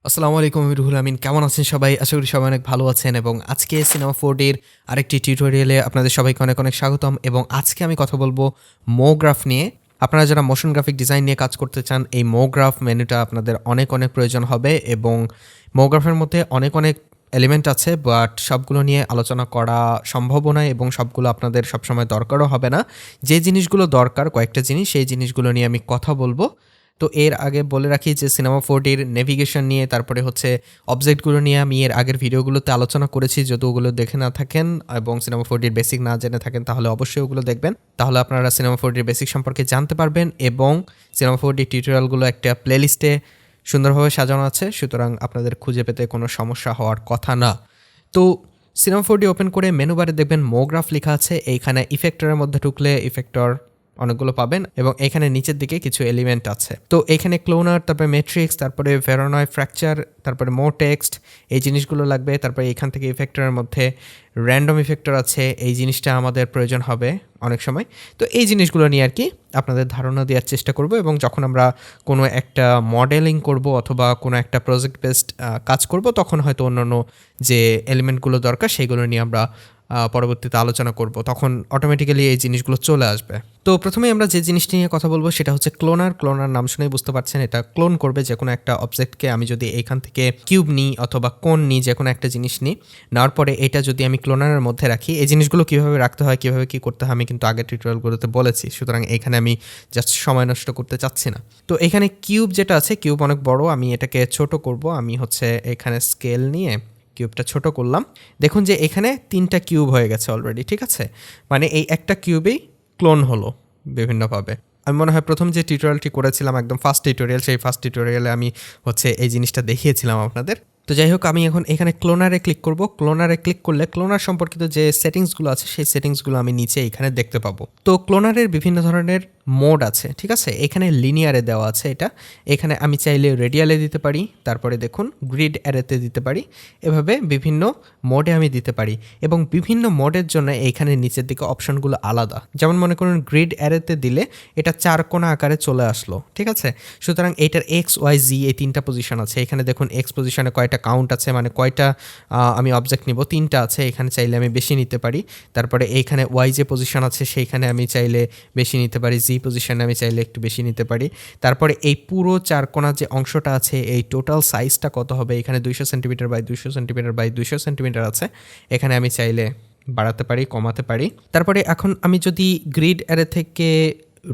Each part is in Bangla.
আসসালামু আলাইকুম, আমি রুহুল আমিন। কেমন আছেন সবাই? আশা করি সবাই অনেক ভালো আছেন এবং আজকে সিনেমা 4Dর আরেকটি টিউটোরিয়ালে আপনাদের সবাইকে অনেক স্বাগতম এবং আজকে আমি কথা বলবো MoGraph নিয়ে। আপনারা যারা মোশন গ্রাফিক ডিজাইন নিয়ে কাজ করতে চান, এই MoGraph মেনুটা আপনাদের অনেক প্রয়োজন হবে এবং MoGraphের মধ্যে অনেক এলিমেন্ট আছে, বাট সবগুলো নিয়ে আলোচনা করা সম্ভবও নয় এবং সবগুলো আপনাদের সবসময় দরকারও হবে না। যে জিনিসগুলো দরকার, কয়েকটা জিনিস, সেই জিনিসগুলো নিয়ে আমি কথা বলবো। তো এর আগে বলে রাখি যে সিনেমা 4Dর নেভিগেশন নিয়ে, তারপরে হচ্ছে অবজেক্টগুলো নিয়ে আমি এর আগের ভিডিওগুলোতে আলোচনা করেছি। যদি ওগুলো দেখে না থাকেন এবং সিনেমা 4Dর বেসিক না জেনে থাকেন তাহলে অবশ্যই ওগুলো দেখবেন, তাহলে আপনারা সিনেমা 4Dর বেসিক সম্পর্কে জানতে পারবেন এবং সিনেমা 4D টিউটোরিয়ালগুলো একটা প্লেলিস্টে সুন্দরভাবে সাজানো আছে, সুতরাং আপনাদের খুঁজে পেতে কোনো সমস্যা হওয়ার কথা না। তো সিনেমা 4D ওপেন করে মেনু বারে দেখবেন MoGraph লেখা আছে। এইখানে ইফেক্টরের মধ্যে ঢুকলে ইফেক্টর অনেকগুলো পাবেন এবং এখানে নিচের দিকে কিছু এলিমেন্ট আছে। তো এখানে ক্লোনার, তারপরে ম্যাট্রিক্স, তারপরে ভেরোনয় ফ্র্যাকচার, তারপরে মো টেক্সট, এই জিনিসগুলো লাগবে। তারপরে এখান থেকে ইফেক্টরের মধ্যে র্যান্ডম ইফেক্টর আছে, এই জিনিসটা আমাদের প্রয়োজন হবে অনেক সময়। তো এই জিনিসগুলো নিয়ে আর কি আপনাদের ধারণা দেওয়ার চেষ্টা করব এবং যখন আমরা কোনো একটা মডেলিং করব অথবা কোনো একটা প্রজেক্ট বেসড কাজ করব তখন হয়তো অন্যান্য যে এলিমেন্টগুলো দরকার সেগুলো নিয়ে আমরা পরবর্তীতে আলোচনা করব, তখন অটোমেটিক্যালি এই জিনিসগুলো চলে আসবে। তো প্রথমে আমরা যে জিনিসটি নিয়ে কথা বলবো সেটা হচ্ছে ক্লোনার। ক্লোনার নাম শুনেই বুঝতে পারছেন এটা ক্লোন করবে যে কোনো একটা অবজেক্টকে। আমি যদি এইখান থেকে কিউব নিই অথবা কোণ নিই, যে কোনো একটা জিনিস নিই, নেওয়ার পরে এটা যদি আমি ক্লোনারের মধ্যে রাখি, এই জিনিসগুলো কীভাবে রাখতে হয়, কীভাবে কী করতে হয় আমি কিন্তু আগের টিউটোরিয়ালগুলোতে বলেছি, সুতরাং এখানে আমি জাস্ট সময় নষ্ট করতে চাচ্ছি না। তো এখানে কিউব যেটা আছে, কিউব অনেক বড়, আমি এটাকে ছোট করব। আমি হচ্ছে এখানে স্কেল নিয়ে কিউবটা ছোট করলাম। দেখুন যে এখানে 3টা কিউব হয়ে গেছে অলরেডি, ঠিক আছে? মানে এই একটা কিউবেই ক্লোন হলো বিভিন্নভাবে। আমি মনে হয় প্রথম যে টিউটোরিয়ালটি করেছিলাম, একদম ফার্স্ট টিউটোরিয়াল, সেই ফার্স্ট টিউটোরিয়ালে আমি হচ্ছে এই জিনিসটা দেখিয়েছিলাম আপনাদের। তো যাই হোক, আমি এখন এখানে ক্লোনারে ক্লিক করব। ক্লোনারে ক্লিক করলে ক্লোনার সম্পর্কিত যে সেটিংসগুলো আছে সেই সেটিংসগুলো আমি নিচে এখানে দেখতে পাবো। তো ক্লোনারের বিভিন্ন ধরনের মোড আছে, ঠিক আছে? এখানে লিনিয়ারে দেওয়া আছে এটা। এখানে আমি চাইলে রেডিয়ালে দিতে পারি, তারপরে দেখুন গ্রিড অ্যারেতে দিতে পারি, এভাবে বিভিন্ন মোডে আমি দিতে পারি এবং বিভিন্ন মোডের জন্য এইখানে নিচের দিকে অপশনগুলো আলাদা। যেমন মনে করুন গ্রিড অ্যারেতে দিলে এটা 4 কোণা আকারে চলে আসলো, ঠিক আছে? সুতরাং এইটার এক্স ওয়াই জি এই 3টা পজিশন আছে। এখানে দেখুন এক্স পজিশনে কয়টা কাউন্ট আছে, মানে কয়টা আমি অবজেক্ট নিব, 3টা আছে। এখানে চাইলে আমি বেশি নিতে পারি। তারপরে এইখানে ওয়াই যে পজিশন আছে সেইখানে আমি চাইলে বেশি নিতে পারি, জি পজিশনে আমি চাইলে একটু বেশি নিতে পারি। তারপরে এই পুরো 4 কোণা যে অংশটা আছে এই টোটাল সাইজটা কত হবে, এখানে 200 centimetre by 200 centimetre by 200 centimetre আছে, এখানে আমি চাইলে বাড়াতে পারি, কমাতে পারি। তারপরে এখন আমি যদি গ্রিড অ্যারে থেকে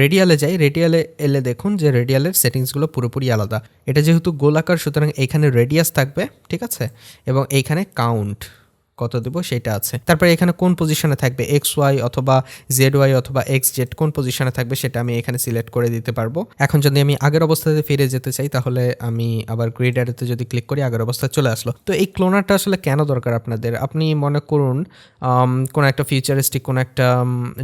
রেডিয়ালে যাই, রেডিয়ালে এলে দেখুন যে রেডিয়ালের সেটিংসগুলো পুরোপুরি আলাদা। এটা যেহেতু গোলাকার সুতরাং এইখানে রেডিয়াস থাকবে, ঠিক আছে? এবং এইখানে কাউন্ট কত দেবো সেটা আছে। তারপরে এখানে কোন পজিশনে থাকবে, এক্স ওয়াই অথবা জেড ওয়াই অথবা এক্স জেড কোন পজিশনে থাকবে সেটা আমি এখানে সিলেক্ট করে দিতে পারবো। এখন যদি আমি আগের অবস্থাতে ফিরে যেতে চাই তাহলে আমি আবার গ্রিড অ্যারেতে যদি ক্লিক করি আগের অবস্থায় চলে আসলো। তো এই ক্লোনারটা আসলে কেন দরকার আপনাদের? আপনি মনে করুন কোনো একটা ফিউচারিস্টিক কোনো একটা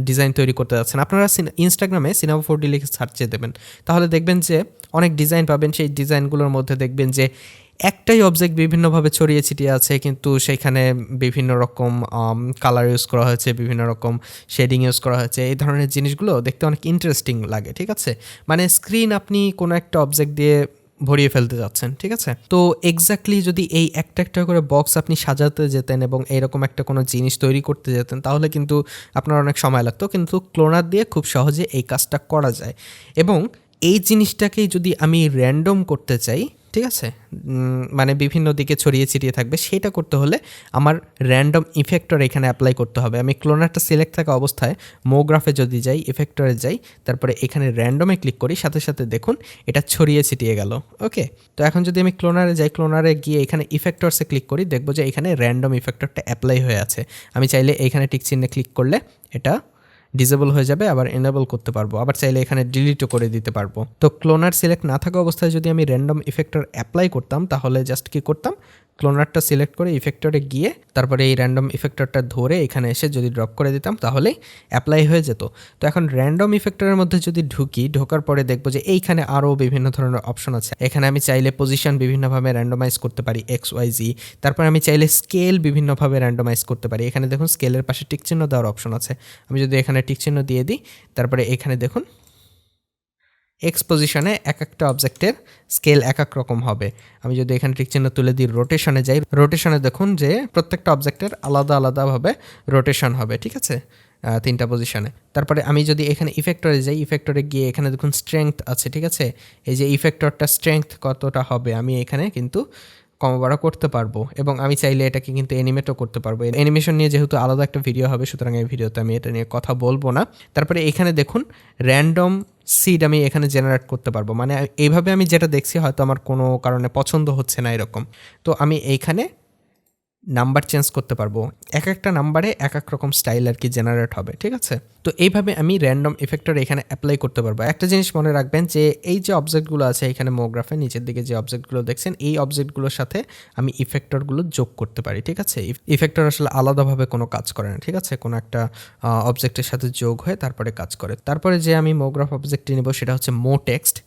ডিজাইন তৈরি করতে যাচ্ছেন, আপনারা ইনস্টাগ্রামে সিনেমা 4D লিখে সার্চে দেবেন, তাহলে দেখবেন যে অনেক ডিজাইন পাবেন। সেই ডিজাইনগুলোর মধ্যে দেখবেন যে একটাই অবজেক্ট বিভিন্নভাবে ছড়িয়ে ছিটিয়ে আছে, কিন্তু সেখানে বিভিন্ন রকম কালার ইউজ করা হয়েছে, বিভিন্ন রকম শেডিং ইউজ করা হয়েছে। এই ধরনের জিনিসগুলো দেখতে অনেক ইন্টারেস্টিং লাগে, ঠিক আছে? মানে স্ক্রিন আপনি কোনো একটা অবজেক্ট দিয়ে ভরিয়ে ফেলতে যাচ্ছেন, ঠিক আছে? তো এক্স্যাক্টলি যদি এই একটা করে বক্স আপনি সাজাতে যেতেন এবং এইরকম একটা কোনো জিনিস তৈরি করতে যেতেন তাহলে কিন্তু আপনার অনেক সময় লাগতো, কিন্তু ক্লোনার দিয়ে খুব সহজে এই কাজটা করা যায়। এবং এই জিনিসটাকেই যদি আমি র্যান্ডম করতে চাই, ঠিক আছে, মানে বিভিন্ন দিকে ছড়িয়ে ছিটিয়ে থাকবে, সেটা করতে হলে আমার র্যান্ডম ইফেক্টর এখানে অ্যাপ্লাই করতে হবে। আমি ক্লোনারটা সিলেক্ট থাকা অবস্থায় MoGraph-এ যদি যাই, ইফেক্টরে যাই, তারপরে এখানে র্যান্ডমে ক্লিক করি, সাথে সাথে দেখুন এটা ছড়িয়ে ছিটিয়ে গেল। ওকে, তো এখন যদি আমি ক্লোনারে যাই, ক্লোনারে গিয়ে এখানে ইফেক্টরসে ক্লিক করি, দেখবো যে এখানে র্যান্ডম ইফেক্টরটা অ্যাপ্লাই হয়ে আছে। আমি চাইলে এইখানে টিক চিহ্নে ক্লিক করলে এটা ডিসেবল হয়ে যাবে, আবার এনেবল করতে পারবো, আবার চাইলে এখানে ডিলিটও করে দিতে পারবো। তো ক্লোনার সিলেক্ট না থাকা অবস্থায় যদি আমি র্যান্ডম ইফেক্টর অ্যাপ্লাই করতাম তাহলে জাস্ট কি করতাম, ক্লোনারটা সিলেক্ট করে ইফেক্টরে গিয়ে তারপরে এই র্যান্ডম ইফেক্টরটা ধরে এখানে এসে যদি ড্রপ করে দিতাম তাহলেই অ্যাপ্লাই হয়ে যেত। তো এখন র্যান্ডম ইফেক্টরের মধ্যে যদি ঢোকার পরে দেখবো যে এইখানে আরও বিভিন্ন ধরনের অপশন আছে। এখানে আমি চাইলে পজিশন বিভিন্নভাবে র্যান্ডমাইজ করতে পারি, এক্স ওয়াই জি। তারপর আমি চাইলে স্কেল বিভিন্নভাবে র্যান্ডমাইজ করতে পারি। এখানে দেখুন স্কেলের পাশে টিকচিহ্ন দেওয়ার অপশন আছে। আমি যদি এখানে টিকচিহ্ন দিয়ে দিই, তারপরে এখানে দেখুন এক্স পজিশনে এক একটা অবজেক্টের স্কেল এক এক রকম হবে। আমি যদি এখানে টিক চিহ্ন তুলে দিই, রোটেশনে যাই, রোটেশনে দেখুন যে প্রত্যেকটা অবজেক্টের আলাদা আলাদাভাবে রোটেশন হবে, ঠিক আছে, 3টা পজিশনে। তারপরে আমি যদি এখানে ইফেক্টরে যাই, ইফেক্টরে গিয়ে এখানে দেখুন স্ট্রেংথ আছে, ঠিক আছে, এই যে ইফেক্টরটা স্ট্রেংথ কতটা হবে আমি এখানে কিন্তু কমবাড়া করতে পারবো, এবং আমি চাইলে এটাকে কিন্তু অ্যানিমেটও করতে পারবো। অ্যানিমেশন নিয়ে যেহেতু আলাদা একটা ভিডিও হবে, সুতরাং এই ভিডিওতে আমি এটা নিয়ে কথা বলবো না। তারপরে এখানে দেখুন র্যান্ডম সিড আমি এখানে জেনারেট করতে পারবো, মানে এইভাবে আমি যেটা দেখছি হয়তো আমার কোনো কারণে পছন্দ হচ্ছে না এরকম, তো আমি এইখানে নাম্বার চেঞ্জ করতে পারবো, এক একটা নাম্বারে এক এক রকম স্টাইল আর কি জেনারেট হবে, ঠিক আছে। তো এইভাবে আমি র্যান্ডম ইফেক্টর এখানে অ্যাপ্লাই করতে পারবো। একটা জিনিস মনে রাখবেন যে এই যে অবজেক্টগুলো আছে এখানে মোগ্রাফের নিচের দিকে যে অবজেক্টগুলো দেখছেন, এই অবজেক্টগুলোর সাথে আমি ইফেক্টরগুলো যোগ করতে পারি, ঠিক আছে। ইফেক্টর আসলে আলাদাভাবে কোনো কাজ করে না, ঠিক আছে, কোনো একটা অবজেক্টের সাথে যোগ হয়ে তারপরে কাজ করে। তারপরে যে আমি মোগ্রাফ অবজেক্টটি নেব সেটা হচ্ছে মো টেক্সট।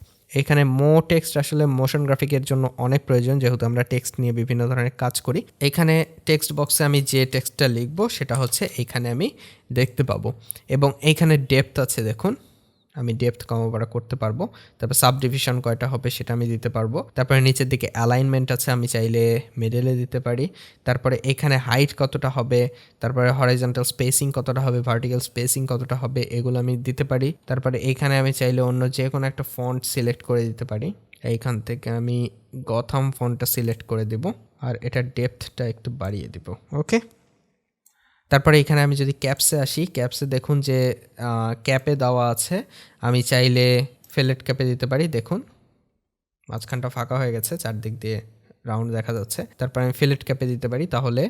এখানে মো টেক্সট আসলে মোশন গ্রাফিকের জন্য অনেক প্রয়োজন, যেহেতু আমরা টেক্সট নিয়ে বিভিন্ন ধরনের কাজ করি। এখানে টেক্সট বক্সে আমি যে টেক্সটটা লিখব সেটা হচ্ছে এইখানে আমি দেখতে পাবো, এবং এইখানে ডেপথ আছে দেখুন, আমি ডেপথ কমাবাড়া করতে পারবো। তারপর সাব ডিভিশন কয়টা হবে সেটা আমি দিতে পারবো। তারপরে নিচের দিকে অ্যালাইনমেন্ট আছে, আমি চাইলে মিডলে দিতে পারি। তারপরে এখানে হাইট কতটা হবে, তারপরে হরাইজন্টাল স্পেসিং কতটা হবে, ভার্টিক্যাল স্পেসিং কতটা হবে, এগুলো আমি দিতে পারি। তারপরে এখানে আমি চাইলে অন্য যে কোনো একটা ফন্ট সিলেক্ট করে দিতে পারি। এইখান থেকে আমি গথাম ফন্টটা সিলেক্ট করে দেব, আর এটার ডেপথটা একটু বাড়িয়ে দেব, ওকে। তারপরে এখানে আমি যদি ক্যাপসে আসি, ক্যাপসে দেখুন যে ক্যাপে দেওয়া আছে, আমি চাইলে ফেলেট ক্যাপে দিতে পারি। দেখুন মাঝখানটা ফাঁকা হয়ে গেছে, চারদিক দিয়ে রাউন্ড দেখা যাচ্ছে। তারপর আমি ফিলেট ক্যাপে দিতে পারি, তাহলে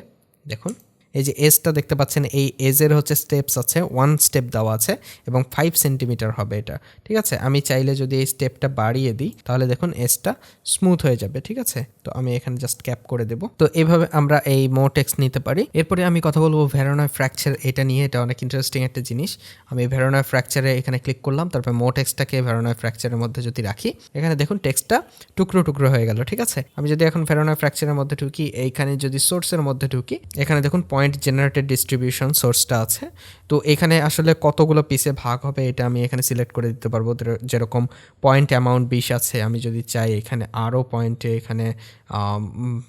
দেখুন এই যে এজটা দেখতে পাচ্ছেন, এই এজের হচ্ছে স্টেপস আছে, 1 স্টেপ দেওয়া আছে এবং 5 সেন্টিমিটার হবে এটা, ঠিক আছে। আমি চাইলে যদি এই স্টেপটা বাড়িয়ে দিই তাহলে দেখুন এজটা স্মুথ হয়ে যাবে, ঠিক আছে। তো আমি এখানে জাস্ট ক্যাপ করে দেব। তো এইভাবে আমরা এই মো টেক্সট নিতে পারি। এরপরে আমি কথা বলবো ভেরোনা ফ্র্যাকচার, এটা নিয়ে। এটা অনেক ইন্টারেস্টিং একটা জিনিস। আমি ভেরোনা ফ্র্যাকচারে এখানে ক্লিক করলাম, তারপর মো টেক্সটটাকে ভেরোনা ফ্র্যাকচারের মধ্যে যদি রাখি, এখানে দেখুন টেক্সটটা টুকরো টুকরো হয়ে গেল, ঠিক আছে। আমি যদি এখন ভেরোনা ফ্র্যাকচারের মধ্যে ঢুকি, এইখানে যদি সোর্সের মধ্যে ঢুকি, এখানে দেখুন পয়েন্ট জেনারেটেড ডিস্ট্রিবিউশন সোর্সটা আছে। তো এখানে আসলে কতগুলো পিসে ভাগ হবে এটা আমি এখানে সিলেক্ট করে দিতে পারবো। যেরকম পয়েন্ট অ্যামাউন্ট 20 আছে, আমি যদি চাই এখানে আরও পয়েন্টে এখানে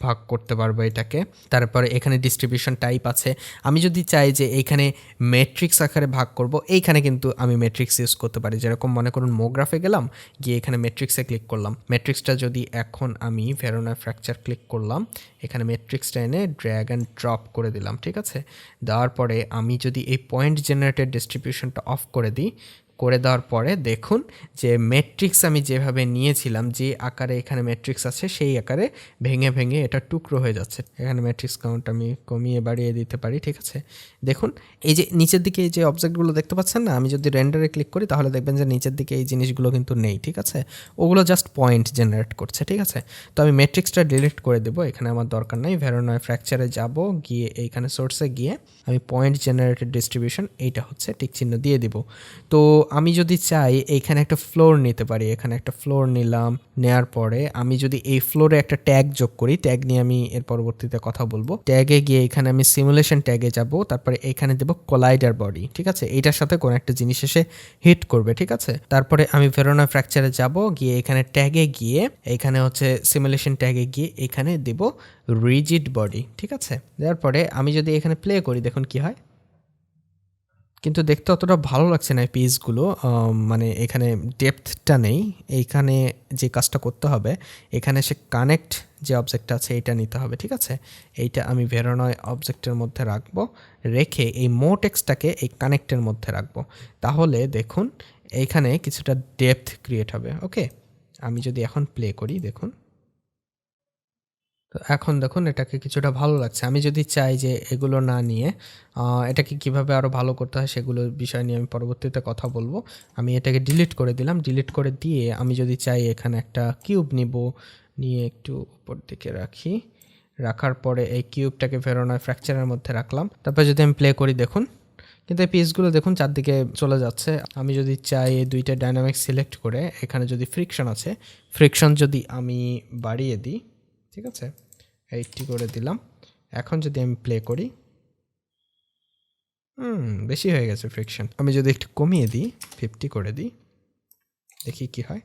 ভাগ করতে পারবো এটাকে। তারপরে এখানে ডিস্ট্রিবিউশন টাইপ আছে, আমি যদি চাই যে এইখানে ম্যাট্রিক্স আকারে ভাগ করব, এইখানে কিন্তু আমি ম্যাট্রিক্স ইউজ করতে পারি। যেরকম মনে করুন মোগ্রাফে গেলাম, গিয়ে এখানে ম্যাট্রিক্সে ক্লিক করলাম, ম্যাট্রিক্সটা যদি এখন আমি ভেরোনা ফ্র্যাকচার ক্লিক করলাম, এখানে ম্যাট্রিক্সটা এনে ড্র্যাগ অ্যান্ড ড্রপ করে দিলাম, ঠিক আছে। দেওয়ার পরে আমি যদি এই পয়েন্ট জেনারেটেড ডিস্ট্রিবিউশনটা অফ করে দিই, করে দেওয়ার পরে দেখুন যে ম্যাট্রিক্স আমি যেভাবে নিয়েছিলাম, যে আকারে এখানে ম্যাট্রিক্স আছে সেই আকারে ভেঙে ভেঙে এটা টুকরো হয়ে যাচ্ছে। এখানে ম্যাট্রিক্স কাউন্ট আমি কমিয়ে বাড়িয়ে দিতে পারি, ঠিক আছে। দেখুন এই যে নিচের দিকে এই যে অবজেক্টগুলো দেখতে পাচ্ছেন না, আমি যদি রেন্ডারে ক্লিক করি তাহলে দেখবেন যে নিচের দিকে এই জিনিসগুলো কিন্তু নেই, ঠিক আছে। ওগুলো জাস্ট পয়েন্ট জেনারেট করছে, ঠিক আছে। তো আমি ম্যাট্রিক্সটা ডিলিট করে দেবো, এখানে আমার দরকার নাই। ভেরোনা ফ্র্যাকচারে যাব, গিয়ে এইখানে সোর্সে গিয়ে আমি পয়েন্ট জেনারেটেড ডিস্ট্রিবিউশন এইটা হচ্ছে টিক চিহ্ন দিয়ে দিব। তো আমি যদি চাই এইখানে একটা ফ্লোর নিতে পারি, এখানে একটা ফ্লোর নিলাম, নেয়ার পরে আমি যদি এই ফ্লোরে একটা ট্যাগ যোগ করি, ট্যাগ নিয়ে আমি এর পরবর্তীতে কথা বলবো। ট্যাগে গিয়ে এখানে আমি সিমুলেশন ট্যাগে যাব, তারপরে এখানে দেব কোলাইডার বডি, ঠিক আছে। এইটার সাথে কোনো একটা জিনিস এসে হিট করবে, ঠিক আছে। তারপরে আমি ভেরোনা ফ্র্যাকচারে যাব, গিয়ে এখানে ট্যাগে গিয়ে এখানে হচ্ছে সিমুলেশন ট্যাগে গিয়ে এখানে দেব রিজিড বডি, ঠিক আছে। দেওয়ার পরে আমি যদি এখানে প্লে করি, দেখুন কি হয়, কিন্তু দেখতে অতটা ভালো লাগছে না এই পিসগুলো, মানে এখানে ডেপথটা নেই। এইখানে যে কাজটা করতে হবে, এখানে সে কানেক্ট যে অবজেক্টটা আছে এইটা নিতে হবে, ঠিক আছে। এইটা আমি ভেরোনা অবজেক্টের মধ্যে রাখবো, রেখে এই মো টেক্সটটাকে এই কানেক্টের মধ্যে রাখবো। তাহলে দেখুন এইখানে কিছুটা ডেপথ ক্রিয়েট হবে, ওকে। আমি যদি এখন প্লে করি, দেখুন তো এখন দেখুন এটাকে কিছুটা ভালো লাগছে। আমি যদি চাই যে এগুলো না নিয়ে এটাকে কিভাবে আরও ভালো করতে হয় সেগুলোর বিষয় নিয়ে আমি পরবর্তীতে কথা বলবো। আমি এটাকে ডিলিট করে দিলাম, ডিলিট করে দিয়ে আমি যদি চাই এখানে একটা কিউব নিব, নিয়ে একটু উপর দিকে রাখি, রাখার পরে এই কিউবটাকে ভেরোনা ফ্র্যাকচারের মধ্যে রাখলাম। তারপর যদি আমি প্লে করি, দেখুন কিন্তু এই পিসগুলো দেখুন চারদিকে চলে যাচ্ছে। আমি যদি চাই এই দুইটা ডাইনামিক সিলেক্ট করে এখানে যদি ফ্রিকশন আছে, ফ্রিকশন যদি আমি বাড়িয়ে দিই, ঠিক আছে, 80 করে দিলাম। এখন যদি আমি প্লে করি, বেশি হয়ে গেছে ফ্রিকশন। আমি যদি একটু কমিয়ে দিই, 50 করে দিই, দেখি কি হয়।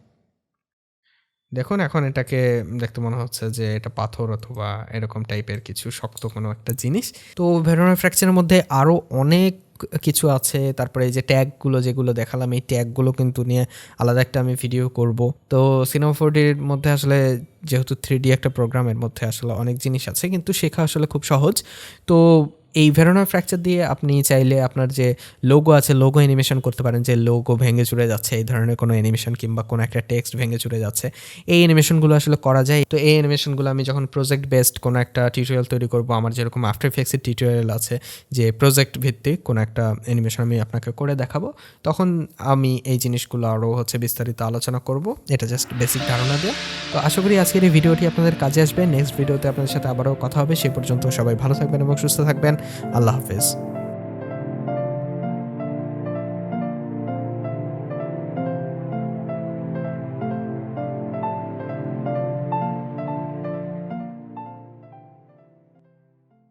দেখুন এখন এটাকে দেখতে মনে হচ্ছে যে এটা পাথর অথবা এরকম টাইপের কিছু শক্ত কোনো একটা জিনিস। তো ভেরোনা ফ্র্যাকচারের মধ্যে আরও অনেক কিছু আছে। তারপরে এই যে ট্যাগগুলো যেগুলো দেখালাম, এই ট্যাগগুলো কিন্তু নিয়ে আলাদা একটা আমি ভিডিও করব। তো সিনেমা 4Dর মধ্যে আসলে যেহেতু 3D একটা প্রোগ্রামের মধ্যে আসলে অনেক জিনিস আছে, কিন্তু শেখা আসলে খুব সহজ। তো এই ভেরোনা ফ্র্যাকচার দিয়ে আপনি চাইলে আপনার যে লোগো আছে, লোগো অ্যানিমেশন করতে পারেন, যে লোগো ভেঙে চুরে যাচ্ছে এই ধরনের কোনো অ্যানিমেশন, কিংবা কোনো একটা টেক্সট ভেঙে চুরে যাচ্ছে, এই অ্যানিমেশনগুলো আসলে করা যায়। তো এই অ্যানিমেশনগুলো আমি যখন প্রজেক্ট বেসড কোনো একটা টিউটোরিয়াল তৈরি করব, আমার যেরকম আফটার ইফেক্টসের টিউটোরিয়াল আছে যে প্রজেক্ট ভিত্তিক কোনো একটা অ্যানিমেশন আমি আপনাকে করে দেখাবো, তখন আমি এই জিনিসগুলো আরও বিস্তারিত আলোচনা করব। এটা জাস্ট বেসিক ধারণা দেওয়া। তো আশা করি আজকের এই ভিডিওটি আপনাদের কাজে আসবে। নেক্সট ভিডিওতে আপনাদের সাথে আবারও কথা হবে। সে পর্যন্ত সবাই ভালো থাকবেন এবং সুস্থ থাকবেন। আল্লাহ হাফেজ।